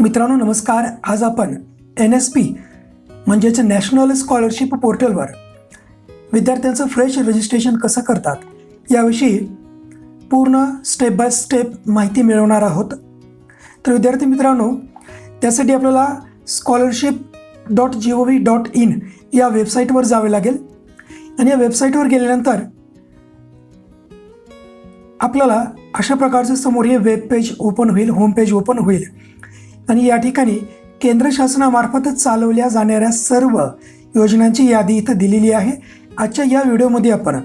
मित्रांनो नमस्कार. आज आपण NSP म्हणजेच नॅशनल स्कॉलरशिप पोर्टलवर विद्यार्थ्यांचं फ्रेश रजिस्ट्रेशन कसं करतात याविषयी पूर्ण स्टेप बाय स्टेप माहिती मिळवणार आहोत. तर विद्यार्थी मित्रांनो, त्यासाठी आपल्याला scholarship.gov.in या वेबसाईटवर जावे लागेल आणि या वेबसाईटवर गेल्यानंतर आपल्याला अशा प्रकारचं समोर हे वेब पेज ओपन होईल, होम पेज ओपन होईल आणि या ठिकाणी केंद्र शासनामार्फत चालवल्या जाणाऱ्या सर्व योजनांची यादी इथं दिलेली आहे. आजच्या या व्हिडिओमध्ये आपण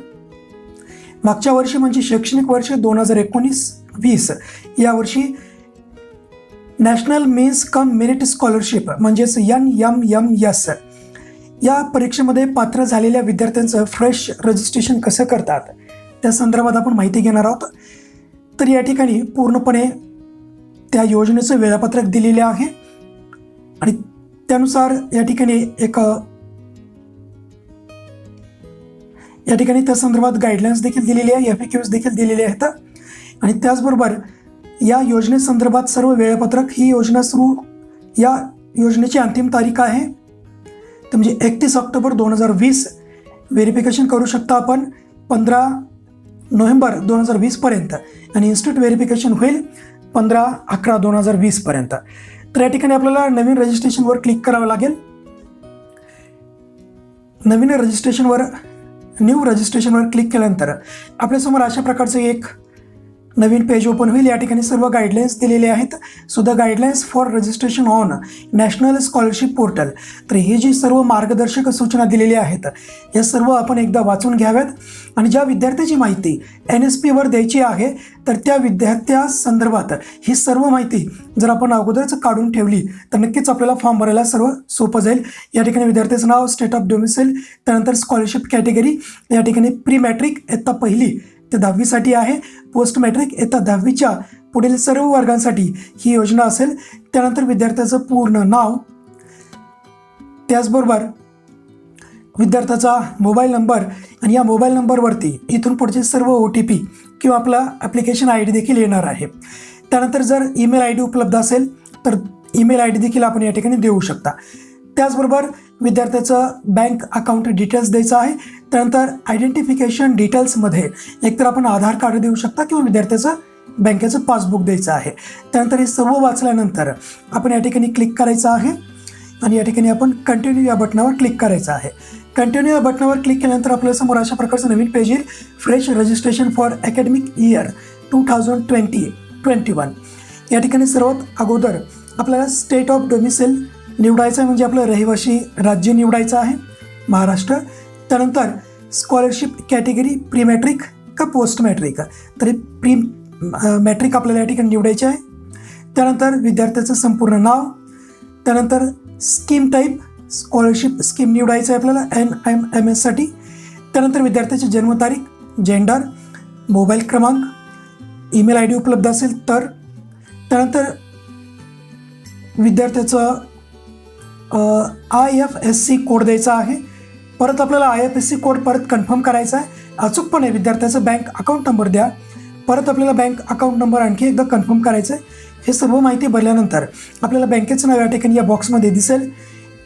मागच्या वर्षी म्हणजे शैक्षणिक वर्ष 2019-20 यावर्षी national means cum merit scholarship म्हणजेच NMMS या परीक्षेमध्ये पात्र झालेल्या विद्यार्थ्यांचं फ्रेश रजिस्ट्रेशन कसं करतात त्या संदर्भात आपण माहिती घेणार आहोत. तर या ठिकाणी पूर्णपणे त्या योजनेचं वेळापत्रक दिलेले आहे आणि त्यानुसार या ठिकाणी त्या संदर्भात गाईडलाईन्स देखील दिलेली आहे, FAQs देखील दिलेले आहेत आणि त्याचबरोबर या योजनेसंदर्भात सर्व वेळापत्रक. ही योजना या योजनेची अंतिम तारीख आहे तर म्हणजे 31 ऑक्टोबर 2020. व्हेरिफिकेशन करू शकता आपण 15 नोव्हेंबर 2020 पर्यंत आणि इन्स्टिट्यूट व्हेरिफिकेशन होईल 15/11/2020 पर्यंत. तर या ठिकाणी आपल्याला नवीन रजिस्ट्रेशनवर क्लिक करावं लागेल. न्यू रजिस्ट्रेशनवर क्लिक केल्यानंतर आपल्यासमोर अशा प्रकारचं एक नवीन पेज ओपन होईल. या ठिकाणी सर्व गाईडलाईन्स दिलेले आहेत. So the guidelines for registration on national scholarship portal. तर हे जी सर्व मार्गदर्शक सूचना दिलेल्या आहेत या सर्व आपण एकदा वाचून घ्याव्यात आणि ज्या विद्यार्थ्याची माहिती NSPवर द्यायची आहे तर त्या विद्यार्थ्यासंदर्भात ही सर्व माहिती जर आपण अगोदरच काढून ठेवली तर नक्कीच आपल्याला फॉर्म भरायला सर्व सोपं जाईल. या ठिकाणी विद्यार्थ्याचं नाव, स्टेट ऑफ डोमिसाईल, त्यानंतर स्कॉलरशिप कॅटेगरी, या ठिकाणी प्री मॅट्रिक इयत्ता 1ली ते 10वीसाठी आहे, पोस्ट मॅट्रिक इयत्ता 10वीच्या पुढील सर्व वर्गांसाठी ही योजना असेल. त्यानंतर विद्यार्थ्याचं पूर्ण नाव, त्याचबरोबर विद्यार्थ्याचा मोबाईल नंबर आणि या मोबाईल नंबरवरती इथून पुढचे सर्व OTP किंवा आपला ॲप्लिकेशन ID देखील येणार आहे. त्यानंतर जर ईमेल ID उपलब्ध असेल तर ईमेल ID देखील आपण या ठिकाणी देऊ शकता. त्याचबरोबर विद्यार्थ्याचं बँक अकाउंट डिटेल्स द्यायचं आहे. त्यानंतर आयडेंटिफिकेशन डिटेल्समध्ये एकतर आपण आधार कार्ड देऊ शकता किंवा विद्यार्थ्याचं बँकेचं पासबुक द्यायचं आहे. त्यानंतर हे सर्व वाचल्यानंतर आपण या ठिकाणी क्लिक करायचं आहे आणि या ठिकाणी आपण कंटिन्यू या बटनावर क्लिक करायचं आहे. कंटिन्यू या बटनावर क्लिक केल्यानंतर आपल्यासमोर अशा प्रकारचं नवीन पेज येईल. Fresh registration for academic year 2020-21. या ठिकाणी सर्वात अगोदर आपल्याला स्टेट ऑफ डोमिसाईल निवडायचं आहे म्हणजे आपलं रहिवासी राज्य निवडायचं आहे महाराष्ट्र. त्यानंतर स्कॉलरशिप कॅटेगरी प्री मॅट्रिक का पोस्ट मॅट्रिक, तर प्री मॅट्रिक आपल्याला या ठिकाणी निवडायचे आहे. त्यानंतर विद्यार्थ्याचं संपूर्ण नाव, त्यानंतर स्कीम टाईप, स्कॉलरशिप स्कीम निवडायचं आहे आपल्याला NMMS. त्यानंतर विद्यार्थ्याची जन्मतारीख, जेंडर, मोबाईल क्रमांक, ईमेल ID उपलब्ध असेल तर. त्यानंतर विद्यार्थ्याचं IFSC कोड द्यायचा आहे. परत आपल्याला IFSC कोड परत कन्फर्म करायचा आहे. अचूकपणे विद्यार्थ्याचं बँक अकाउंट नंबर द्या. परत आपल्याला बँक अकाउंट नंबर आणखी एकदा कन्फर्म करायचं आहे. हे सर्व माहिती भरल्यानंतर आपल्याला बँकेचं नाव या ठिकाणी या बॉक्समध्ये दिसेल.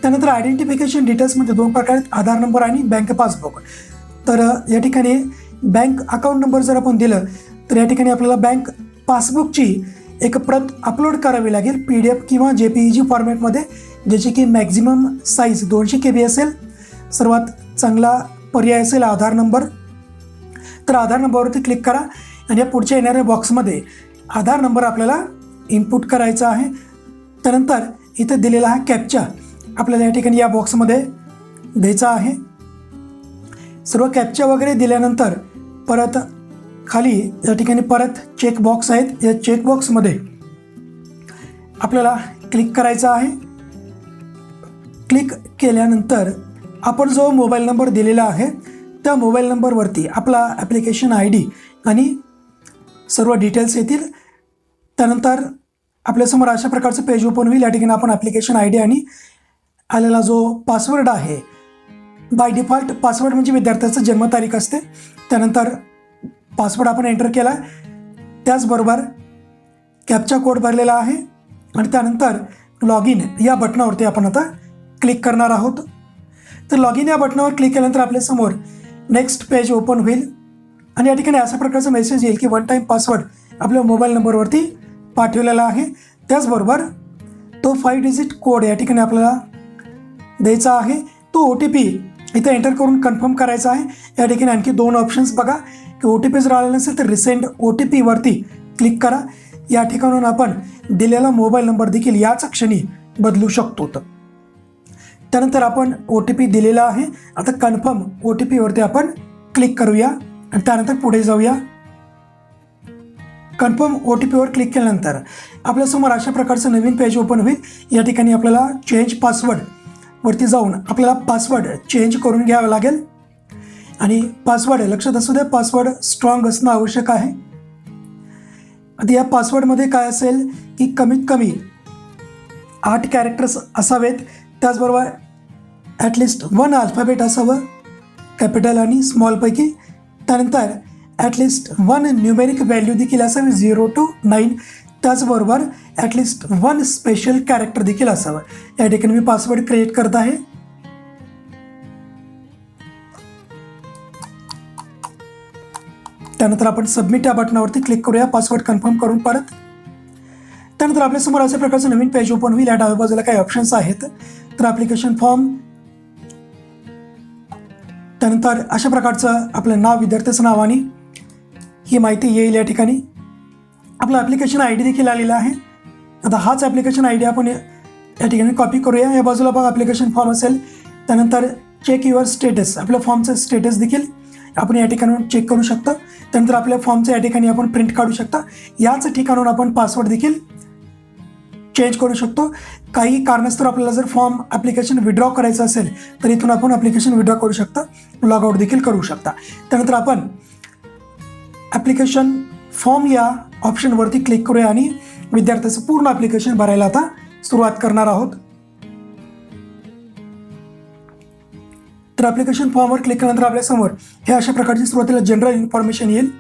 त्यानंतर आयडेंटिफिकेशन डिटेल्समध्ये 2 प्रकार आहेत, आधार नंबर आणि बँक पासबुक. तर या ठिकाणी बँक अकाउंट नंबर जर आपण दिलं तर या ठिकाणी आपल्याला बँक पासबुकची एक प्रत अपलोड करावी लागेल PDF किंवा JPEG फॉर्मॅटमध्ये, ज्याची की मॅक्झिमम साईज 200 KB असेल. सर्वात चांगला पर्याय असेल आधार नंबर. तर आधार नंबरवरती क्लिक करा आणि या पुढच्या येणाऱ्या बॉक्समध्ये आधार नंबर आपल्याला इनपुट करायचा आहे. त्यानंतर इथं दिलेला हा कॅप्चा आपल्याला या ठिकाणी या बॉक्समध्ये द्यायचा आहे. सर्व कॅप्चा वगैरे दिल्यानंतर परत खाली या ठिकाणी परत चेक बॉक्स आहेत. या चेक बॉक्समध्ये आपल्याला क्लिक करायचं आहे. क्लिक केल्यानंतर आपण जो मोबाईल नंबर दिलेला आहे त्या मोबाईल नंबरवरती आपला ॲप्लिकेशन ID आणि सर्व डिटेल्स येतील. त्यानंतर आपल्यासमोर अशा प्रकारचं पेज ओपन होईल. या ठिकाणी आपण ॲप्लिकेशन ID आणि आलेला जो पासवर्ड आहे, बाय डिफॉल्ट पासवर्ड म्हणजे विद्यार्थ्याचं जन्मतारीख असते. त्यानंतर पासवर्ड आपण एंटर केला. त्याचबरोबर कॅप्चा कोड भरलेला आहे आणि त्यानंतर लॉग इन या बटनावरती आपण आता क्लिक करणार आहोत. तर लॉग इन या बटनावर क्लिक केल्यानंतर आपल्यासमोर नेक्स्ट पेज ओपन होईल आणि या ठिकाणी अशा प्रकारचा मेसेज येईल की वन टाईम पासवर्ड आपल्या मोबाईल नंबरवरती पाठवलेला आहे. त्याचबरोबर तो 5 डिजिट कोड या ठिकाणी आपल्याला द्यायचा आहे. तो OTP इथे एंटर करून कन्फर्म करायचा आहे. या ठिकाणी आणखी 2 ऑप्शन्स बघा की OTP जर आला नसेल तर रिसेंड OTP वरती क्लिक करा. या ठिकाणून आपण दिलेला मोबाईल नंबर देखील याच क्षणी बदलू शकतो. त्यानंतर आपण OTP दिलेला आहे. आता कन्फर्म OTP वरती आपण क्लिक करूया आणि त्यानंतर पुढे जाऊया. कन्फर्म OTP वर क्लिक केल्यानंतर आपल्यासमोर अशा प्रकारचं नवीन पेज ओपन होईल. या ठिकाणी आपल्याला चेंज पासवर्ड वरती जाऊन आपल्याला पासवर्ड चेंज करून घ्यावा लागेल आणि पासवर्ड लक्षात असू द्या पासवर्ड स्ट्रॉंग असणं आवश्यक आहे. आता या पासवर्डमध्ये काय असेल की कमीत कमी 8 कॅरेक्टर्स असावेत. त्याचबरोबर ॲटलिस्ट 1 अल्फाबेट असावं कॅपिटल आणि स्मॉलपैकी. त्यानंतर ॲटलिस्ट 1 न्यूमेरिक व्हॅल्यू देखील असावी 0 to 9. त्याचबरोबर ॲटलिस्ट 1 स्पेशल कॅरेक्टर देखील असावं. या ठिकाणी मी पासवर्ड क्रिएट करत आहे. त्यानंतर आपण सबमिट या बटनावरती क्लिक करूया पासवर्ड कन्फर्म करून परत. त्यानंतर आपल्यासमोर अशा प्रकारचं नवीन पेज ओपन होईल. या डाव्या बाजूला काही ऑप्शन्स आहेत. तर ॲप्लिकेशन फॉर्म, त्यानंतर अशा प्रकारचं आपलं नाव, विद्यार्थ्याचं नाव आणि ही माहिती येईल. या ठिकाणी आपला ॲप्लिकेशन ID देखील आलेला आहे. आता हाच ॲप्लिकेशन ID आपण या ठिकाणी कॉपी करूया. या बाजूला बघा ॲप्लिकेशन फॉर्म असेल. त्यानंतर चेक युअर स्टेटस, आपल्या फॉर्मचं स्टेटस देखील आपण या ठिकाणून चेक करू शकता. त्यानंतर आपल्या फॉर्मचं या ठिकाणी आपण प्रिंट काढू शकता. याच ठिकाणून आपण पासवर्ड देखील चेंज करू शकतो. काही कारणास्तव आपल्याला जर फॉर्म ॲप्लिकेशन विड्रॉ करायचं असेल तर इथून आपण ॲप्लिकेशन विड्रॉ करू शकता, लॉग आउट देखील करू शकता. त्यानंतर आपण ॲप्लिकेशन फॉर्म या ऑप्शनवरती क्लिक करूया आणि विद्यार्थ्याचं पूर्ण ॲप्लिकेशन भरायला आता सुरुवात करणार आहोत. तर ॲप्लिकेशन फॉर्मवर क्लिक केल्यानंतर आपल्यासमोर हे अशा प्रकारची सुरुवातीला जनरल इन्फॉर्मेशन येईल.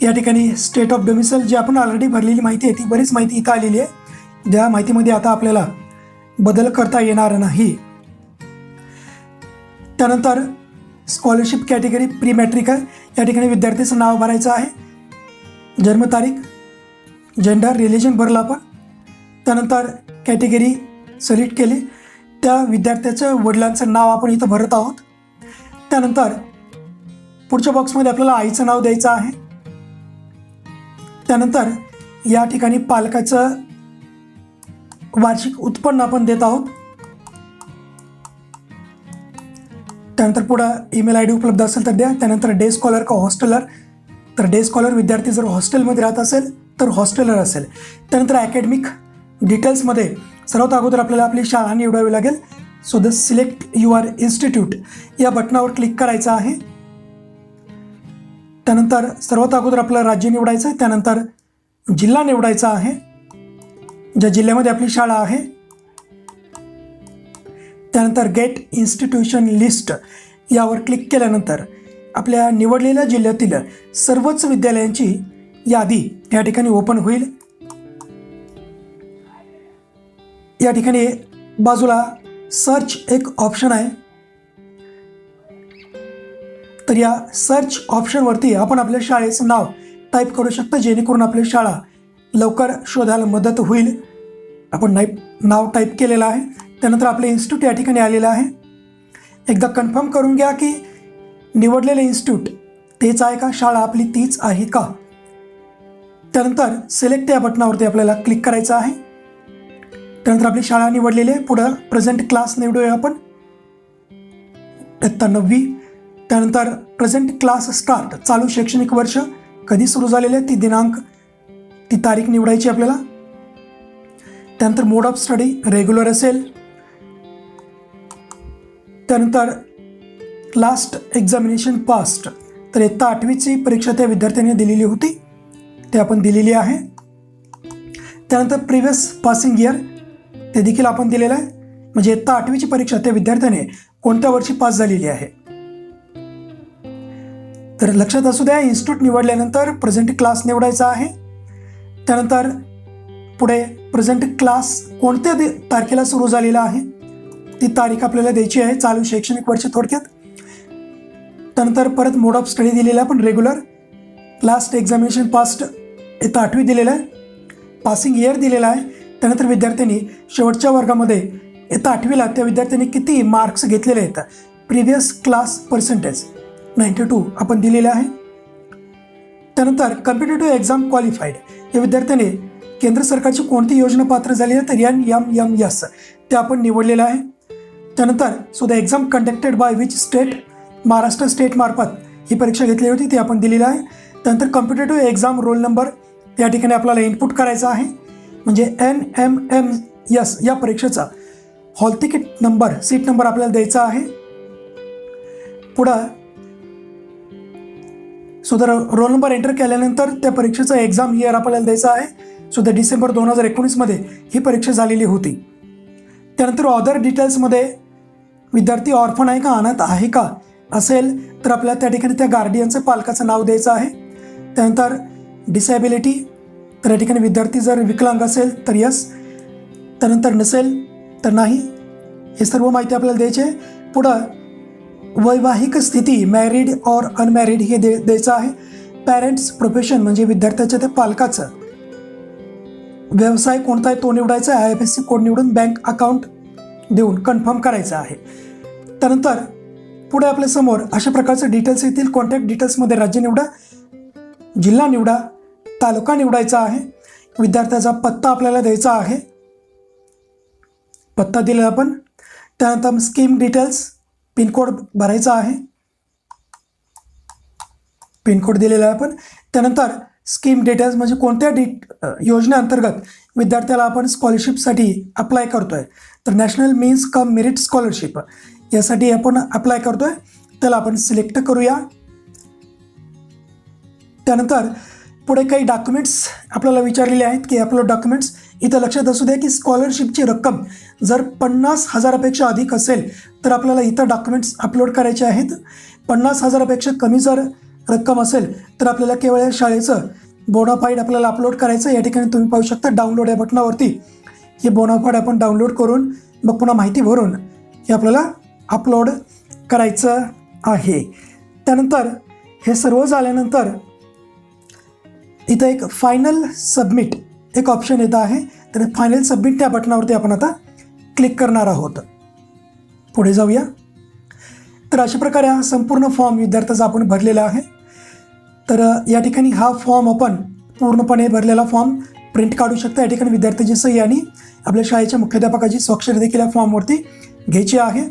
या ठिकाणी स्टेट ऑफ डोमिसाईल जी आपण ऑलरेडी भरलेली माहिती आहे ती बरीच माहिती इथं आलेली आहे. ज्या माहितीमध्ये आता आपल्याला बदल करता येणार नाही. त्यानंतर स्कॉलरशिप कॅटेगरी प्री मॅट्रिक आहे. या ठिकाणी विद्यार्थ्याचं नाव भरायचं आहे, जन्मतारीख, जेंडर, रिलिजन भरलं आपण. त्यानंतर कॅटेगरी सिलेक्ट केली. त्या विद्यार्थ्याच्या वडिलांचं नाव आपण इथं भरत आहोत. त्यानंतर पुढच्या बॉक्समध्ये आपल्याला आईचं नाव द्यायचं आहे. त्यानंतर या ठिकाणी पालकाचं वार्षिक उत्पन्न आपण देत आहोत. त्यानंतर पुढं ईमेल ID उपलब्ध असेल तर द्या. त्यानंतर डे स्कॉलर का हॉस्टेलर, तर डे स्कॉलर विद्यार्थी जर हॉस्टेलमध्ये राहत असेल तर हॉस्टेलर असेल. त्यानंतर अकॅडमिक डिटेल्समध्ये सर्वात अगोदर आपल्याला आपली शाळा निवडावी लागेल. So the select your institute या बटनावर क्लिक करायचं आहे. त्यानंतर सर्वात अगोदर आपलं राज्य निवडायचं आहे. त्यानंतर जिल्हा निवडायचा आहे, ज्या जिल्ह्यामध्ये आपली शाळा आहे. त्यानंतर गेट इन्स्टिट्यूशन लिस्ट यावर क्लिक केल्यानंतर आपल्या निवडलेल्या जिल्ह्यातील सर्वच विद्यालयांची यादी या ठिकाणी ओपन होईल. या ठिकाणी बाजूला सर्च एक ऑप्शन आहे. तर या सर्च ऑप्शनवरती आपण आपल्या शाळेचं नाव टाईप करू शकता जेणेकरून आपली शाळा लवकर शोधायला मदत होईल. आपण नाव टाईप केलेलं आहे. त्यानंतर आपले इन्स्टिट्यूट या ठिकाणी आलेलं आहे. एकदा कन्फर्म करून घ्या की निवडलेले इन्स्टिट्यूट तेच आहे का, शाळा आपली तीच आहे का. त्यानंतर सिलेक्ट या बटनावरती आपल्याला क्लिक करायचं आहे. त्यानंतर आपली शाळा निवडलेली आहे. पुढं प्रेझेंट क्लास निवडूया आपण, इयत्ता 9वी. त्यानंतर प्रेझेंट क्लास स्टार्ट, चालू शैक्षणिक वर्ष कधी सुरू झालेले आहे ती दिनांक, ती तारीख निवडायची आपल्याला. त्यानंतर मोड ऑफ स्टडी रेग्युलर असेल. त्यानंतर लास्ट एक्झामिनेशन पास्ट, तर इयत्ता 8वीची परीक्षा त्या विद्यार्थ्यांनी दिलेली होती, ते आपण दिलेली आहे. त्यानंतर प्रिव्हियस पासिंग इयर ते देखील आपण दिलेलं आहे, म्हणजे इयत्ता 8वीची परीक्षा त्या विद्यार्थ्याने कोणत्या वर्षी पास झालेली आहे. तर लक्षात असू द्या, इन्स्टिट्यूट निवडल्यानंतर प्रेझेंट क्लास निवडायचा आहे. त्यानंतर पुढे प्रेझेंट क्लास कोणत्या तारखेला सुरू झालेला आहे ती तारीख आपल्याला द्यायची आहे, चालू शैक्षणिक वर्ष थोडक्यात. त्यानंतर परत मोड ऑफ स्टडी दिलेला आहे, पण रेग्युलर. लास्ट एक्झामिनेशन पास्ट इथं 8वी दिलेलं आहे, पासिंग इयर दिलेला आहे. त्यानंतर विद्यार्थ्यांनी शेवटच्या वर्गामध्ये इथं 8वीला त्या विद्यार्थ्यांनी किती मार्क्स घेतलेले आहेत, प्रिव्हियस क्लास पर्सेंटेज 92 आपण दिलेलं आहे. त्यानंतर कॉम्पिटेटिव्ह एक्झाम क्वालिफाईड या विद्यार्थ्याने केंद्र सरकारची कोणती योजना पात्र झाली आहे, तर NMMS ते आपण निवडलेलं आहे. त्यानंतर so the exam conducted by which state, Maharashtra स्टेटमार्फत ही परीक्षा घेतली होती ती आपण दिलेली आहे. त्यानंतर कॉम्पिटेटिव्ह एक्झाम रोल नंबर या ठिकाणी आपल्याला इनपुट करायचा आहे, म्हणजे NMMS या परीक्षेचा hall ticket number, seat number आपल्याला द्यायचा आहे. पुढं so the roll number enter केल्यानंतर त्या परीक्षेचा एक्झाम इयर आपल्याला द्यायचा आहे. सो द डिसेंबर 2019 ही परीक्षा झालेली होती. त्यानंतर अदर डिटेल्समध्ये विद्यार्थी ऑर्फन आहे का, अनाथ आहे का असेल तर आपल्याला त्या ठिकाणी त्या गार्डियनचं पालकाचं नाव द्यायचं आहे. त्यानंतर डिसॅबिलिटी, तर या ठिकाणी विद्यार्थी जर विकलांग असेल तर यस, त्यानंतर नसेल तर नाही, हे सर्व माहिती आपल्याला द्यायची आहे. पुढं वैवाहिक स्थिती, मॅरिड और अनमॅरिड हे द्यायचं आहे. पॅरेंट्स प्रोफेशन म्हणजे विद्यार्थ्याच्या त्या पालकाचं व्यवसाय कोणता आहे तो निवडायचा आहे. IFSC कोड निवडून बँक अकाउंट देऊन कन्फर्म करायचं आहे. त्यानंतर पुढे आपल्या समोर अशा प्रकारचे डिटेल्स येतील. कॉन्टॅक्ट डिटेल्समध्ये राज्य निवडा, जिल्हा निवडा, तालुका निवडायचा आहे, विद्यार्थ्याचा पत्ता आपल्याला द्यायचा आहे, पत्ता दिला आपण. त्यानंतर स्कीम डिटेल्स, पिनकोड भरायचा आहे, पिनकोड दिलेला आहे आपण. त्यानंतर स्कीम डिटेल्स म्हणजे कोणत्या योजनेअंतर्गत विद्यार्थ्याला आपण स्कॉलरशिपसाठी अप्लाय करतोय, तर national means cum merit scholarship यासाठी आपण अप्लाय करतोय, त्याला आपण सिलेक्ट करूया. त्यानंतर पुढे काही डॉक्युमेंट्स आपल्याला विचारलेले आहेत की अपलोड डॉक्युमेंट्स. इथं लक्षात असू द्या की स्कॉलरशिपची रक्कम जर 50,000पेक्षा अधिक असेल तर आपल्याला इथं डॉक्युमेंट्स अपलोड करायचे आहेत. 50,000पेक्षा कमी जर रक्कम असेल तर आपल्याला केवळ या शाळेचं बोनाफाईड आपल्याला अपलोड करायचं. या ठिकाणी तुम्ही पाहू शकता डाउनलोड या बटनावरती हे बोनाफाईड आपण डाउनलोड करून मग पुन्हा माहिती भरून हे आपल्याला अपलोड करायचं आहे. त्यानंतर हे सर्व झाल्यानंतर इथं एक फायनल सबमिट एक ऑप्शन येत आहे, तर फायनल सबमिट त्या बटनावरती आपण आता क्लिक करणार आहोत. पुढे जाऊया. तर अशा प्रकारे हा संपूर्ण फॉर्म विद्यार्थ्याचा आपण भरलेला आहे. तर या ठिकाणी हा फॉर्म आपण पूर्णपणे भरलेला फॉर्म प्रिंट काढू शकता. या ठिकाणी विद्यार्थ्याची सही आणि आपल्या शाळेच्या मुख्याध्यापकाची स्वाक्षरी देखील या फॉर्मवरती घ्यायची आहे.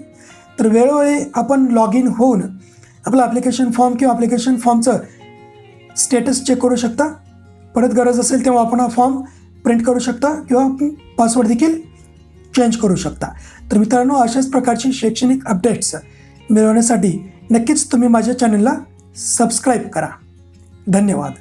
तर वेळोवेळी आपण लॉग इन होऊन आपलं ॲप्लिकेशन फॉर्म किंवा ॲप्लिकेशन फॉर्मचं स्टेटस चेक करू शकता. परत गरज असेल तेव्हा आपण हा फॉर्म प्रिंट करू शकता किंवा पासवर्ड देखील चेंज करू शकता. तर मित्रांनो, अशाच प्रकारची शैक्षणिक अपडेट्स मिळवण्यासाठी नक्कीच तुम्ही माझ्या चॅनलला सबस्क्राईब करा. धन्यवाद.